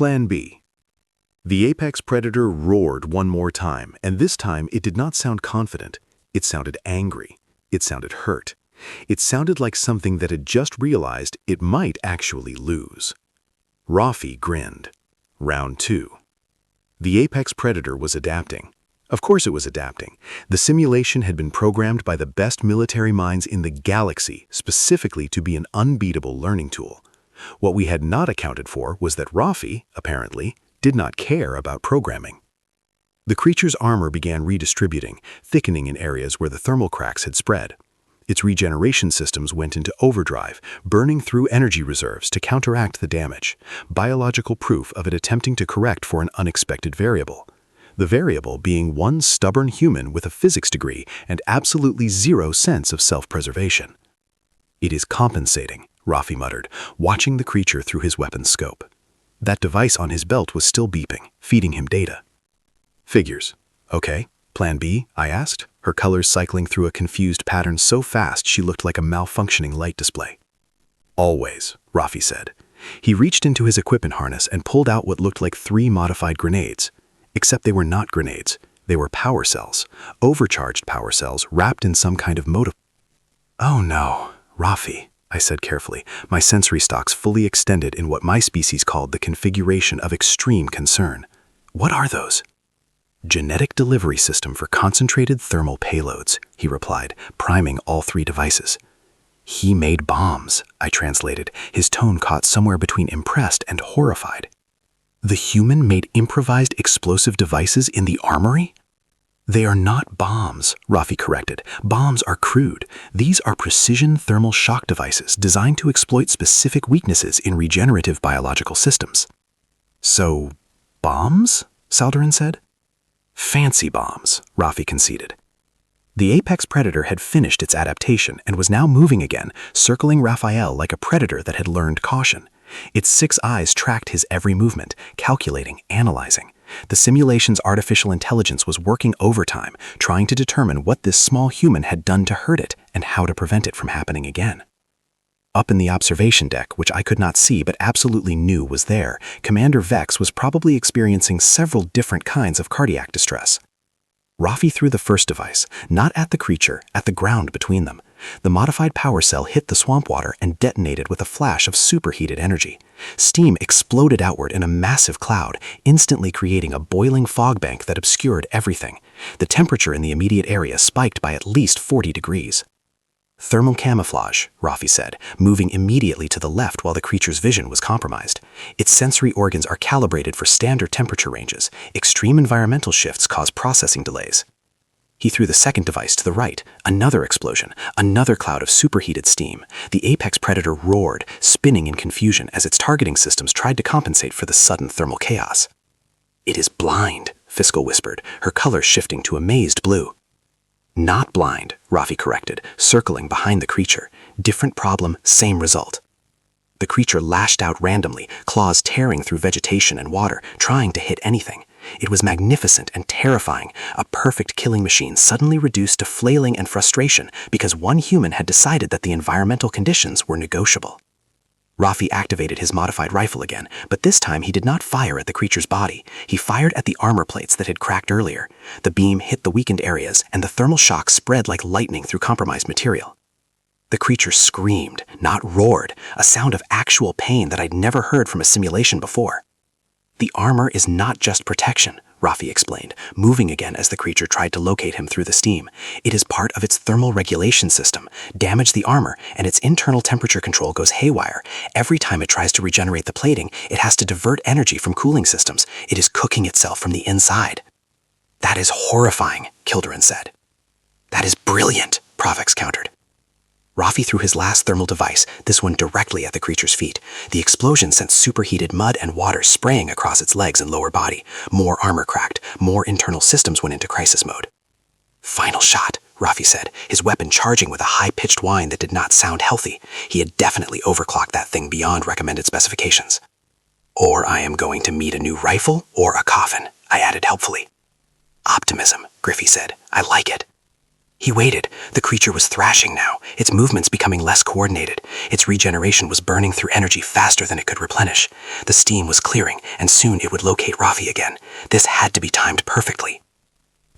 Plan B. The apex predator roared one more time, and this time it did not sound confident. It sounded angry. It sounded hurt. It sounded like something that had just realized it might actually lose. Rafi grinned. Round 2. The apex predator was adapting. Of course it was adapting. The simulation had been programmed by the best military minds in the galaxy specifically to be an unbeatable learning tool. What we had not accounted for was that Rafi, apparently, did not care about programming. The creature's armor began redistributing, thickening in areas where the thermal cracks had spread. Its regeneration systems went into overdrive, burning through energy reserves to counteract the damage, biological proof of it attempting to correct for an unexpected variable. The variable being one stubborn human with a physics degree and absolutely zero sense of self-preservation. "It is compensating," Rafi muttered, watching the creature through his weapon's scope. That device on his belt was still beeping, feeding him data. "Figures. Okay. Plan B?" I asked, her colors cycling through a confused pattern so fast she looked like a malfunctioning light display. "Always," Rafi said. He reached into his equipment harness and pulled out what looked like 3 modified grenades. Except they were not grenades. They were power cells, overcharged power cells wrapped in some kind of motive. "Oh no, Rafi," I said carefully, my sensory stalks fully extended in what my species called the configuration of extreme concern. "What are those?" "Genetic delivery system for concentrated thermal payloads," he replied, priming all 3 devices. "He made bombs," I translated, his tone caught somewhere between impressed and horrified. "The human made improvised explosive devices in the armory?" "They are not bombs," Rafi corrected. "Bombs are crude. These are precision thermal shock devices designed to exploit specific weaknesses in regenerative biological systems." "So, bombs?" Saldarin said. "Fancy bombs," Rafi conceded. The apex predator had finished its adaptation and was now moving again, circling Raphael like a predator that had learned caution. Its 6 eyes tracked his every movement, calculating, analyzing. The simulation's artificial intelligence was working overtime, trying to determine what this small human had done to hurt it and how to prevent it from happening again. Up in the observation deck, which I could not see but absolutely knew was there, Commander Vex was probably experiencing several different kinds of cardiac distress. Rafi threw the first device, not at the creature, at the ground between them. The modified power cell hit the swamp water and detonated with a flash of superheated energy. Steam exploded outward in a massive cloud, instantly creating a boiling fog bank that obscured everything. The temperature in the immediate area spiked by at least 40 degrees. "Thermal camouflage," Rafi said, moving immediately to the left while the creature's vision was compromised. Its sensory organs are calibrated for standard temperature ranges. Extreme environmental shifts cause processing delays. He threw the second device to the right. Another explosion, another cloud of superheated steam. The apex predator roared, spinning in confusion as its targeting systems tried to compensate for the sudden thermal chaos. "It is blind," Fiscal whispered, her color shifting to amazed blue. "Not blind," Rafi corrected, circling behind the creature. Different problem, same result. The creature lashed out randomly, claws tearing through vegetation and water, trying to hit anything. It was magnificent and terrifying, a perfect killing machine suddenly reduced to flailing and frustration because one human had decided that the environmental conditions were negotiable. Rafi activated his modified rifle again, but this time he did not fire at the creature's body. He fired at the armor plates that had cracked earlier. The beam hit the weakened areas, and the thermal shock spread like lightning through compromised material. The creature screamed, not roared, a sound of actual pain that I'd never heard from a simulation before. "The armor is not just protection," Rafi explained, moving again as the creature tried to locate him through the steam. "It is part of its thermal regulation system. Damage the armor, and its internal temperature control goes haywire. Every time it tries to regenerate the plating, it has to divert energy from cooling systems. It is cooking itself from the inside." "That is horrifying," Kildoran said. "That is brilliant," Provex countered. Rafi threw his last thermal device, this one directly at the creature's feet. The explosion sent superheated mud and water spraying across its legs and lower body. More armor cracked, more internal systems went into crisis mode. "Final shot," Rafi said, his weapon charging with a high-pitched whine that did not sound healthy. He had definitely overclocked that thing beyond recommended specifications. "Or I am going to meet a new rifle or a coffin," I added helpfully. "Optimism," Griffey said. "I like it." He waited. The creature was thrashing now, its movements becoming less coordinated. Its regeneration was burning through energy faster than it could replenish. The steam was clearing, and soon it would locate Rafi again. This had to be timed perfectly.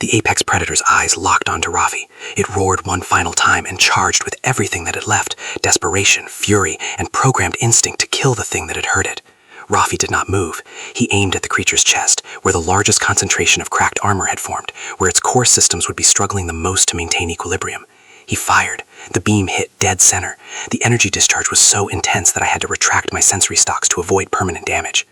The apex predator's eyes locked onto Rafi. It roared one final time and charged with everything that it left: desperation, fury, and programmed instinct to kill the thing that had hurt it. Rafi did not move. He aimed at the creature's chest, where the largest concentration of cracked armor had formed, where its core systems would be struggling the most to maintain equilibrium. He fired. The beam hit dead center. The energy discharge was so intense that I had to retract my sensory stocks to avoid permanent damage.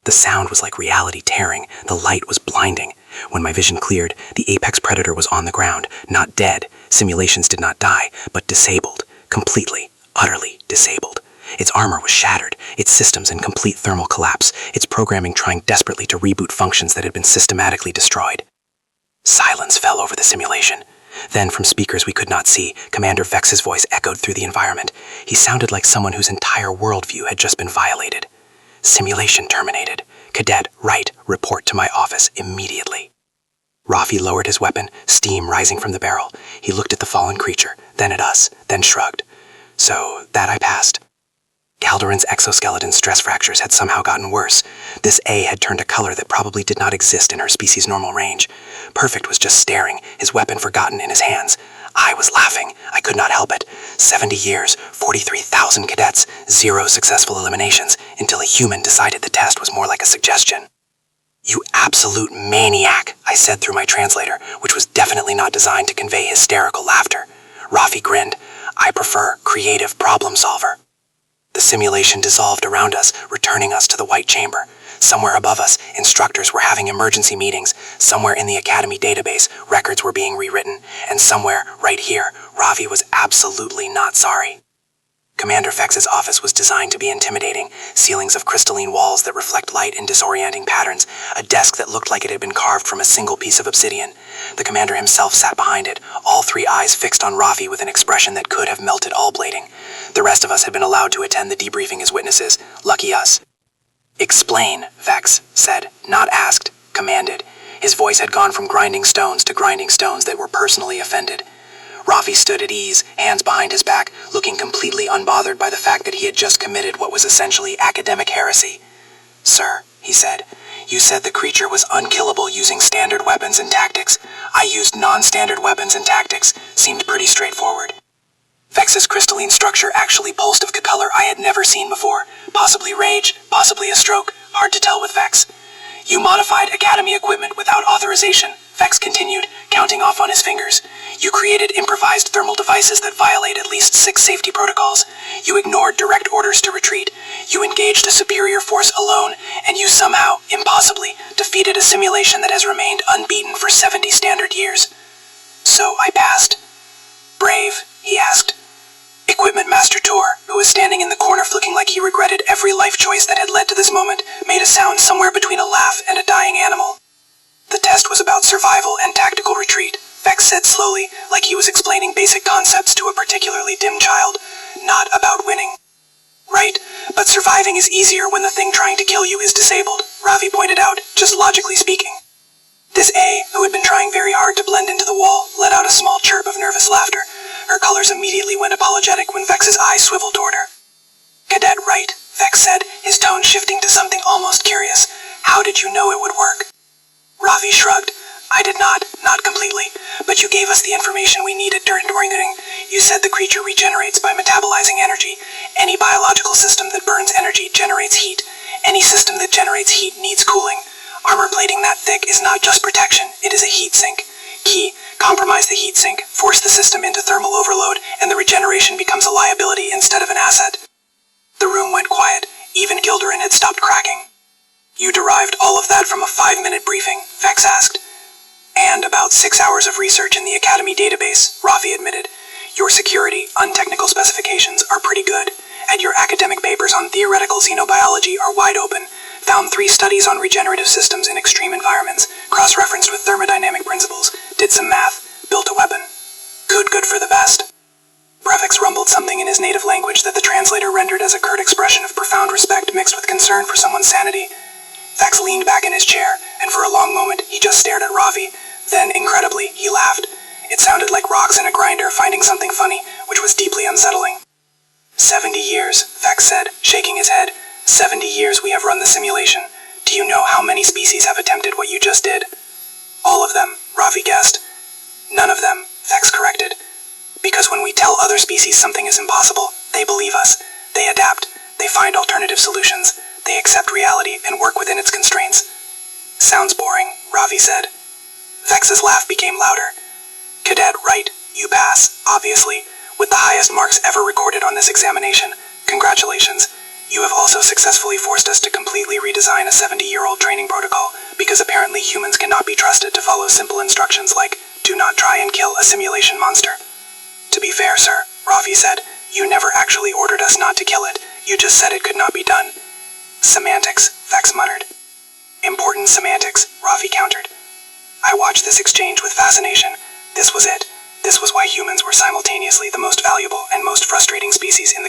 The sound was like reality tearing. The light was blinding. When my vision cleared, the apex predator was on the ground, not dead. Simulations did not die, but disabled. Completely, utterly disabled. Its armor was shattered, its systems in complete thermal collapse, its programming trying desperately to reboot functions that had been systematically destroyed. Silence fell over the simulation. Then, from speakers we could not see, Commander Vex's voice echoed through the environment. He sounded like someone whose entire worldview had just been violated. Simulation terminated. Cadet, Wright, report to my office immediately. Rafi lowered his weapon, steam rising from the barrel. He looked at the fallen creature, then at us, then shrugged. So, that I passed. Calderon's exoskeleton stress fractures had somehow gotten worse. This A had turned a color that probably did not exist in her species' normal range. Perfect was just staring, his weapon forgotten in his hands. I was laughing. I could not help it. 70 years, 43,000 cadets, 0 successful eliminations, until a human decided the test was more like a suggestion. "You absolute maniac," I said through my translator, which was definitely not designed to convey hysterical laughter. Rafi grinned. "I prefer creative problem solver." The simulation dissolved around us, returning us to the white chamber. Somewhere above us, instructors were having emergency meetings. Somewhere in the Academy database, records were being rewritten. And somewhere, right here, Rafi was absolutely not sorry. Commander Vex's office was designed to be intimidating. Ceilings of crystalline walls that reflect light in disorienting patterns. A desk that looked like it had been carved from a single piece of obsidian. The commander himself sat behind it, all 3 eyes fixed on Rafi with an expression that could have melted all blading. The rest of us had been allowed to attend the debriefing as witnesses. Lucky us. "Explain," Vex said, not asked, commanded. His voice had gone from grinding stones to grinding stones that were personally offended. Rafi stood at ease, hands behind his back, looking completely unbothered by the fact that he had just committed what was essentially academic heresy. "Sir," he said, "you said the creature was unkillable using standard weapons and tactics. I used non-standard weapons and tactics. Seemed pretty straightforward." Vex's crystalline structure actually pulsed of a color I had never seen before. Possibly rage, possibly a stroke. Hard to tell with Vex. "You modified Academy equipment without authorization," Vex continued, counting off on his fingers. "You created improvised thermal devices that violate at least 6 safety protocols. You ignored direct orders to retreat. You engaged a superior force alone, and you somehow, impossibly, defeated a simulation that has remained unbeaten for 70 standard years." "So I passed." "Brave?" he asked. Equipment Master Tor, who was standing in the corner looking like he regretted every life choice that had led to this moment, made a sound somewhere between a laugh and a dying animal. "The test was about survival and tactical retreat," Vex said slowly, like he was explaining basic concepts to a particularly dim child. "Not about winning." "Right, but surviving is easier when the thing trying to kill you is disabled," Ravi pointed out, just logically speaking. This A, who had been trying very hard to blend into the wall, let out a small chirp of nervous laughter. Her colors immediately went apologetic when Vex's eyes swiveled toward her. "Cadet Wright," Vex said, his tone shifting to something almost curious. "How did you know it would work?" Ravi shrugged. "I did not completely, but you gave us the information we needed during it. You said the creature regenerates by metabolizing energy. Any biological system that burns energy generates heat. Any system that generates heat needs cooling. Armor plating that thick is not just protection, it is a heat sink. Key, compromise the heat sink, force the system into thermal overload, and the regeneration becomes a liability instead of an asset." The room went quiet. Even Gilderin had stopped cracking. "You derived all of that from a 5-minute briefing?" Vex asked. "And about 6 hours of research in the Academy database," Rafi admitted. "Your security, untechnical specifications are pretty good, and your academic papers on theoretical xenobiology are wide open. Found 3 studies on regenerative systems in extreme environments, cross-referenced with thermodynamic principles, did some math, built a weapon. Good for the best." Brevix rumbled something in his native language that the translator rendered as a curt expression of profound respect mixed with concern for someone's sanity. Vex leaned back in his chair, and for a long moment he just stared at Ravi. Then, incredibly, he laughed. It sounded like rocks in a grinder finding something funny, which was deeply unsettling. 70 years, Vex said, shaking his head. 70 years we have run the simulation. Do you know how many species have attempted what you just did? All of them, Ravi guessed. None of them, Vex corrected. Because when we tell other species something is impossible, they believe us. They adapt. They find alternative solutions. They accept reality and work within its constraints. Sounds boring, Ravi said. Vex's laugh became louder. Cadet, right, you pass, obviously, with the highest marks ever recorded on this examination. Congratulations. You have also successfully forced us to completely redesign a 70-year-old training protocol, because apparently humans cannot be trusted to follow simple instructions like, do not try and kill a simulation monster. To be fair, sir, Ravi said, you never actually ordered us not to kill it. You just said it could not be done. Semantics, Vex muttered. Important semantics, Ravi countered. I watched this exchange with fascination. This was it. This was why humans were simultaneously the most valuable and most frustrating species in the